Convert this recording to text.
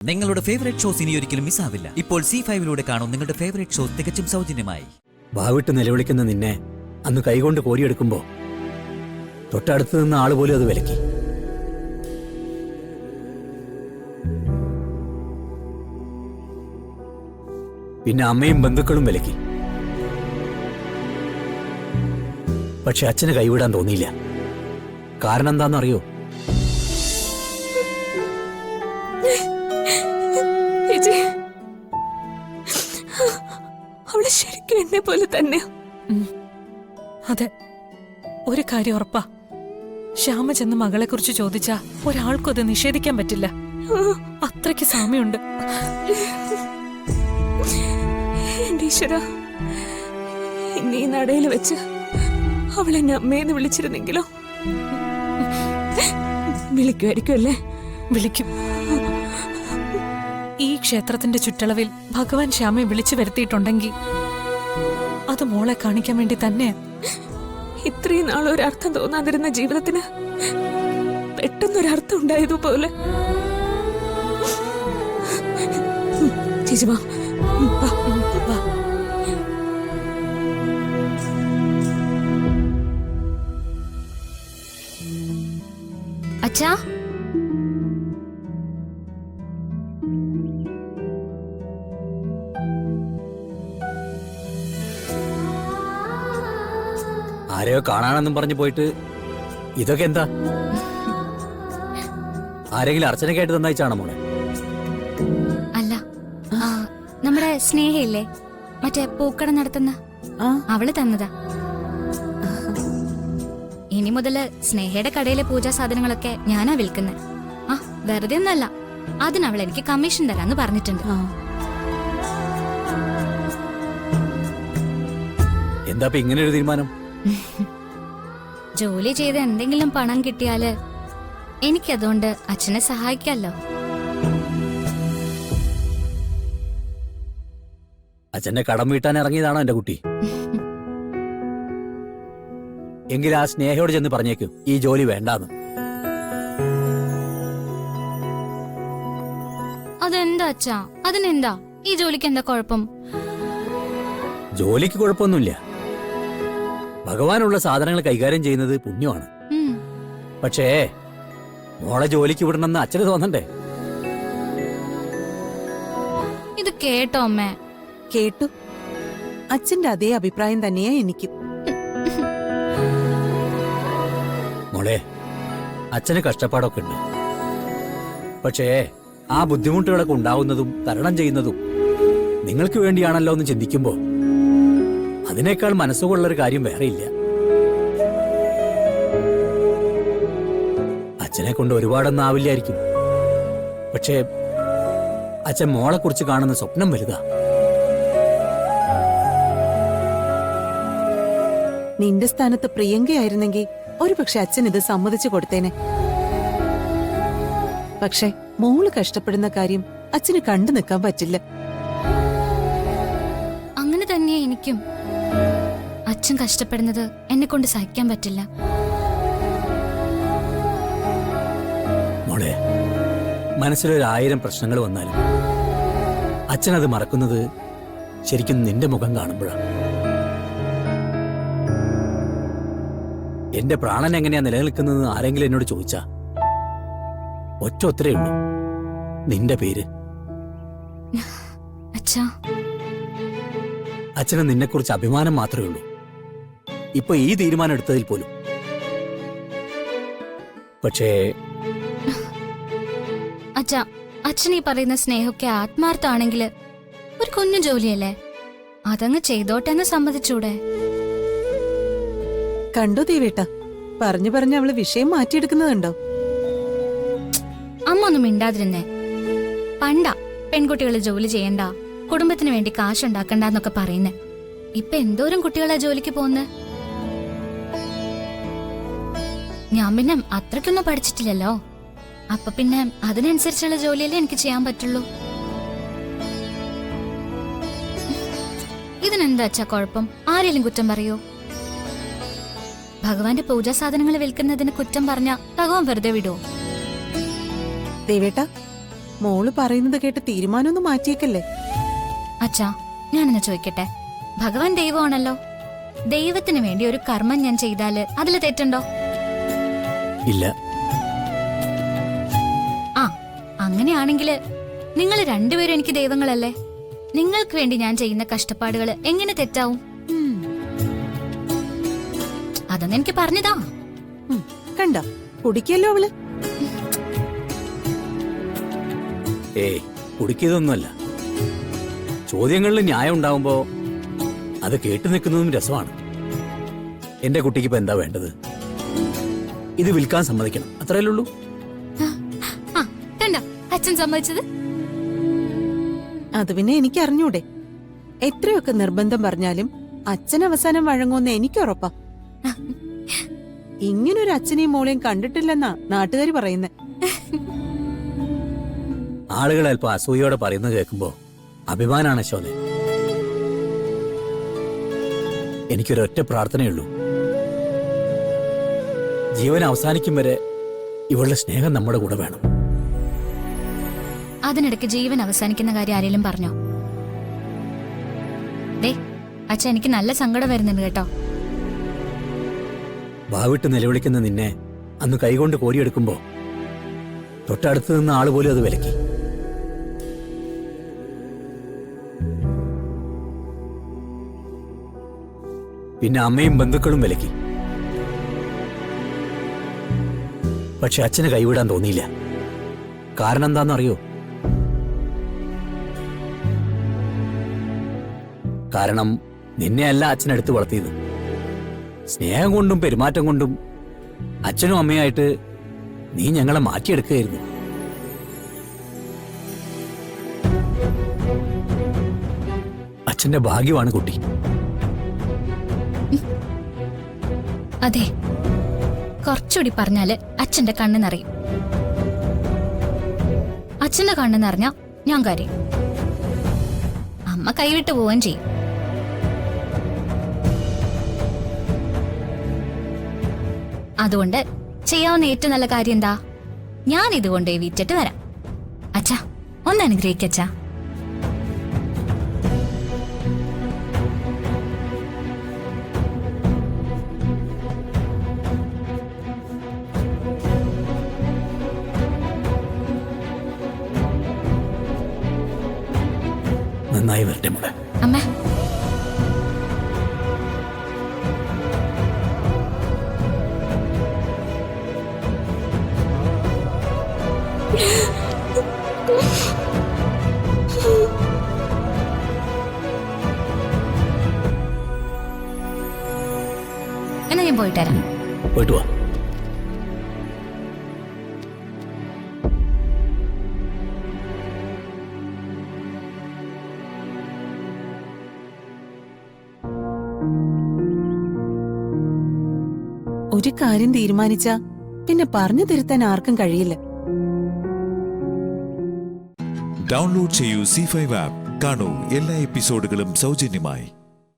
നിങ്ങളുടെ favourite shows ഇനി ഒരിക്കലും മിസ്സാവില്ല. ഇപ്പോൾ C5 കാണും നിങ്ങളുടെ ഫേവറേറ്റ് ഷോസ് തികച്ചും സൗജന്യമായി. ഭാവിട്ട് നിലവിളിക്കുന്ന നിന്നെ അന്ന് കൈകൊണ്ട് കോരിയെടുക്കുമ്പോ തൊട്ടടുത്ത് നിന്ന ആള് പോലും അത് വിലക്കി. പിന്നെ അമ്മയും ബന്ധുക്കളും വിലക്കി. പക്ഷെ അച്ഛന് കൈവിടാൻ തോന്നിയില്ല. കാരണം എന്താണെന്നറിയോ? അവള് ശരിക്കും എന്നെ പോലെ തന്നെ. അതെ, ഒരു കാര്യം ഉറപ്പാ, ശ്യാമ ചെന്ന് മകളെ കുറിച്ച് ചോദിച്ചാ ഒരാൾക്കും അത് നിഷേധിക്കാൻ പറ്റില്ല. അത്രയ്ക്ക് സാമ്യമുണ്ട്. എന്റെ ഈശ്വര, ഇന്ന് ഈ നടയിൽ വെച്ച് അവളെന്നെ അമ്മയെന്ന് വിളിച്ചിരുന്നെങ്കിലോ? വിളിക്കുമായിരിക്കും അല്ലേ? വിളിക്കും. ഈ ക്ഷേത്രത്തിന്റെ ചുറ്റളവിൽ ഭഗവാൻ ശ്യാമയെ വിളിച്ചു വരുത്തിയിട്ടുണ്ടെങ്കിൽ അത് മോളെ കാണിക്കാൻ വേണ്ടി തന്നെ. ഇത്രയും നാളൊരർത്ഥം തോന്നാതിരുന്ന ജീവിതത്തിന് പെട്ടെന്നൊരർത്ഥം ഉണ്ടായതുപോലെ. ചേച്ചി വാ. അച്ഛാ, ആരെയോ കാണാനെന്നും പറഞ്ഞു പോയിട്ട് ഇതൊക്കെ എന്താ? ആരെങ്കിലും അർച്ചനയ്ക്കായിട്ട് തന്നയച്ചാണോ മോളെ? അല്ല, നമ്മുടെ സ്നേഹയില്ലേ, മറ്റേ പൂക്കട നടത്തുന്ന അവള് തന്നതാ. ഇനി മുതല് സ്നേഹയുടെ കടയിലെ പൂജാ സാധനങ്ങളൊക്കെ ഞാനാ വിൽക്കുന്നത്. വെറുതെ ഒന്നല്ല, അതിനവൾ എനിക്ക് കമ്മീഷൻ തരാന്ന് പറഞ്ഞിട്ടുണ്ട്. എന്താ ഇങ്ങനെ ഒരു തീരുമാനം? ജോലി ചെയ്ത് എന്തെങ്കിലും പണം കിട്ടിയാല് എനിക്കതുകൊണ്ട് അച്ഛനെ സഹായിക്കാമല്ലോ. അച്ഛന്റെ കടം വീട്ടാൻ ഇറങ്ങിയതാണോ എന്റെ കുട്ടി? എങ്കിൽ ആ സ്നേഹയോട് ചെന്ന് പറഞ്ഞേക്കും ഈ ജോലി വേണ്ടാന്ന്. അതെന്താ അച്ഛാ? അതിനെന്താ? ഈ ജോലിക്ക് എന്താ കുഴപ്പം? ജോലിക്ക് കുഴപ്പമൊന്നുമില്ല. ഭഗവാനുള്ള സാധനങ്ങൾ കൈകാര്യം ചെയ്യുന്നത് പുണ്യമാണ്. പക്ഷേ മോളെ ജോലിക്ക് വിടണമെന്ന് അച്ഛന് തോന്നണ്ടേ? ഇത് കേട്ടോ അമ്മേ? കേട്ടു. അച്ഛന്റെ അതേ അഭിപ്രായം തന്നെയാ എനിക്കും. മോളെ, അച്ഛന് കഷ്ടപ്പാടൊക്കെ ഉണ്ട്. പക്ഷേ ആ ബുദ്ധിമുട്ടുകളൊക്കെ ഉണ്ടാവുന്നതും തരണം ചെയ്യുന്നതും നിങ്ങൾക്ക് വേണ്ടിയാണല്ലോ എന്ന് ചിന്തിക്കുമ്പോ അതിനേക്കാൾ മനസ്സുകൊള്ളൊരു കാര്യം വേറെയില്ല. അച്ഛനെ കൊണ്ട് ഒരുപാടൊന്നും ആവില്ലായിരിക്കും. പക്ഷേ അച്ഛൻ മോളെ കുറിച്ച് കാണുന്ന സ്വപ്നം വലുതാ. നിന്റെ സ്ഥാനത്ത് പ്രിയങ്കയായിരുന്നെങ്കിൽ ഒരു പക്ഷെ അച്ഛൻ ഇത് സമ്മതിച്ചു കൊടുത്തേനെ. പക്ഷെ മോള് കഷ്ടപ്പെടുന്ന കാര്യം അച്ഛന് കണ്ടു നിൽക്കാൻ പറ്റില്ല. അങ്ങനെ തന്നെയാ എനിക്കും. അച്ഛൻ കഷ്ടപ്പെടുന്നത് എന്നെ കൊണ്ട് സഹിക്കാൻ പറ്റില്ല. മോളെ, മനസ്സിലൊരായിരം പ്രശ്നങ്ങൾ വന്നാലും അച്ഛനത് മറക്കുന്നത് ശരിക്കും നിന്റെ മുഖം കാണുമ്പോഴാണ്. എന്റെ പ്രാണൻ എങ്ങനെയാ നിലനിൽക്കുന്നത് ആരെങ്കിലും എന്നോട് ചോദിച്ചാ ഒറ്റ ഉത്തരേ ഉള്ളൂ, നിന്റെ പേര്. അച്ഛാ, അച്ഛന് നിന്നെക്കുറിച്ച് അഭിമാനം മാത്രമേ ഉള്ളൂ. ഇപ്പൊ ഈ തീരുമാനം എടുത്തതിൽ പോലും. പക്ഷേ അച്ഛാ, അച്ഛൻ ഈ പറയുന്ന സ്നേഹമൊക്കെ ആത്മാർത്ഥമാണെങ്കില് ഒരു കുഞ്ഞു ജോലിയല്ലേ, അതങ്ങ് ചെയ്തോട്ടെന്ന് സമ്മതിച്ചൂടെ? കണ്ടോ ദേവേട്ട, പറഞ്ഞു പറഞ്ഞ് അവള് വിഷയം മാറ്റിയെടുക്കുന്നതുണ്ടോ? അമ്മ ഒന്നും മിണ്ടാതിരുന്നേ. പണ്ടാ പെൺകുട്ടികൾ ജോലി ചെയ്യണ്ട, കുടുംബത്തിന് വേണ്ടി കാശുണ്ടാക്കണ്ടെന്നൊക്കെ പറയുന്നേ. ഇപ്പൊ എന്തോരം കുട്ടികളാ ജോലിക്ക് പോകുന്നേ. ഞാൻ പിന്നെ അത്രയ്ക്കൊന്നും പഠിച്ചിട്ടില്ലല്ലോ. അപ്പൊ പിന്നെ അതിനനുസരിച്ചുള്ള ജോലിയല്ലേ എനിക്ക് ചെയ്യാൻ പറ്റുള്ളൂ. ഇതിനെന്താ അച്ഛാ കുഴപ്പം? ആരെങ്കിലും കുറ്റം പറയോ? ഭഗവാന്റെ പൂജാ സാധനങ്ങൾ വിൽക്കുന്നതിന് കുറ്റം പറഞ്ഞ ഭഗവാൻ വെറുതെ വിടുവോ? ദേവേട്ട, മോള് പറയുന്നത് കേട്ട് തീരുമാനമൊന്നും മാറ്റിയേക്കല്ലേ. അച്ഛാ, ഞാനൊന്ന് ചോദിക്കട്ടെ, ഭഗവാൻ ദൈവമാണല്ലോ. ദൈവത്തിന് വേണ്ടി ഒരു കർമ്മം ഞാൻ ചെയ്താല് അതിൽ തെറ്റുണ്ടോ? ഇല്ല. ആ, അങ്ങനെയാണെങ്കില് നിങ്ങൾ രണ്ടുപേരും എനിക്ക് ദൈവങ്ങളല്ലേ? നിങ്ങൾക്ക് വേണ്ടി ഞാൻ ചെയ്യുന്ന കഷ്ടപ്പാടുകൾ എങ്ങനെ തെറ്റാവും? അതൊന്നും എനിക്ക് പറഞ്ഞതാ. കണ്ട കുടിക്കല്ലോ അവള്. ഏയ്, കുടിക്കിയതൊന്നുമല്ല. ചോദ്യങ്ങളിൽ ന്യായം ഉണ്ടാവുമ്പോ അത് കേട്ടു നിൽക്കുന്നതും രസമാണ്. എന്റെ കുട്ടിക്ക് ഇപ്പൊ എന്താ വേണ്ടത്? ഇത് വിൽക്കാൻ സമ്മതിക്കണം, അത്രയല്ലേ ഉള്ളൂ. ആ, കണ്ടോ അച്ഛൻ സമ്മതിച്ചത്? അത് പിന്നെ എനിക്ക് അറിഞ്ഞൂടെ. എത്രയൊക്കെ നിർബന്ധം പറഞ്ഞാലും അച്ഛൻ അവസാനം വഴങ്ങുമെന്ന് എനിക്ക് ഉറപ്പാ. ഇങ്ങനൊരു അച്ഛനെയും മോളെയും കണ്ടിട്ടില്ലെന്നാ നാട്ടുകാര് പറയുന്നേ. ആളുകൾ അല്പം അസൂയോടെ പറയുന്നത് കേൾക്കുമ്പോ അഭിമാനാണ് ശോഭ. എനിക്കൊരൊറ്റ പ്രാർത്ഥനയുള്ളൂ, ജീവൻ അവസാനിക്കും വരെ ഇവളുടെ സ്നേഹം നമ്മുടെ കൂടെ വേണം. അതിനിടയ്ക്ക് ജീവൻ അവസാനിക്കുന്ന കാര്യം ആരെങ്കിലും പറഞ്ഞോ? ദേ അച്ഛ, എനിക്ക് നല്ല സങ്കടം വരുന്നുണ്ട് കേട്ടോ. വാവിട്ട് നിലവിളിക്കുന്ന നിന്നെ അന്ന് കൈകൊണ്ട് കോരിയെടുക്കുമ്പോ തൊട്ടടുത്ത് നിന്ന ആള് പോലും അത് വിലക്കി. പിന്നെ അമ്മയും ബന്ധുക്കളും വിലക്കി. പക്ഷെ അച്ഛന് കൈവിടാൻ തോന്നിയില്ല. കാരണം എന്താണെന്നറിയോ? കാരണം നിന്നെയല്ല അച്ഛനെടുത്ത് വളർത്തിയത്. സ്നേഹം കൊണ്ടും പെരുമാറ്റം കൊണ്ടും അച്ഛനും അമ്മയായിട്ട് നീ ഞങ്ങളെ മാറ്റിയെടുക്കുകയായിരുന്നു. അച്ഛന്റെ ഭാഗ്യമാണ് കുട്ടി. അതെ, കുറച്ചുകൂടി പറഞ്ഞാല് അച്ഛന്റെ കണ്ണ് നിറയും. അച്ഛന്റെ കണ്ണ് നിറഞ്ഞ ഞാൻ കരയും. അമ്മ കൈവിട്ട് പോവുകയും ചെയ്യും. അതുകൊണ്ട് ചെയ്യാവുന്ന ഏറ്റവും നല്ല കാര്യം എന്താ? ഞാൻ ഇതുകൊണ്ട് വിറ്റിട്ട് വരാം. അച്ഛാ, ഒന്ന് അനുഗ്രഹിക്കച്ചാ. നന്നായി വരട്ടെ മോളെ. അമ്മ, എന്നാ ഞാൻ പോയിട്ട് വരാം. പോയിട്ട് വാ. ഒരു കാര്യം തീരുമാനിച്ചാ പിന്നെ പറഞ്ഞു തിരുത്താൻ ആർക്കും കഴിയില്ല. ഡൗൺലോഡ് ചെയ്യൂ C5 ആപ്പ്. കാണൂ എല്ലാ എപ്പിസോഡുകളും സൗജന്യമായി.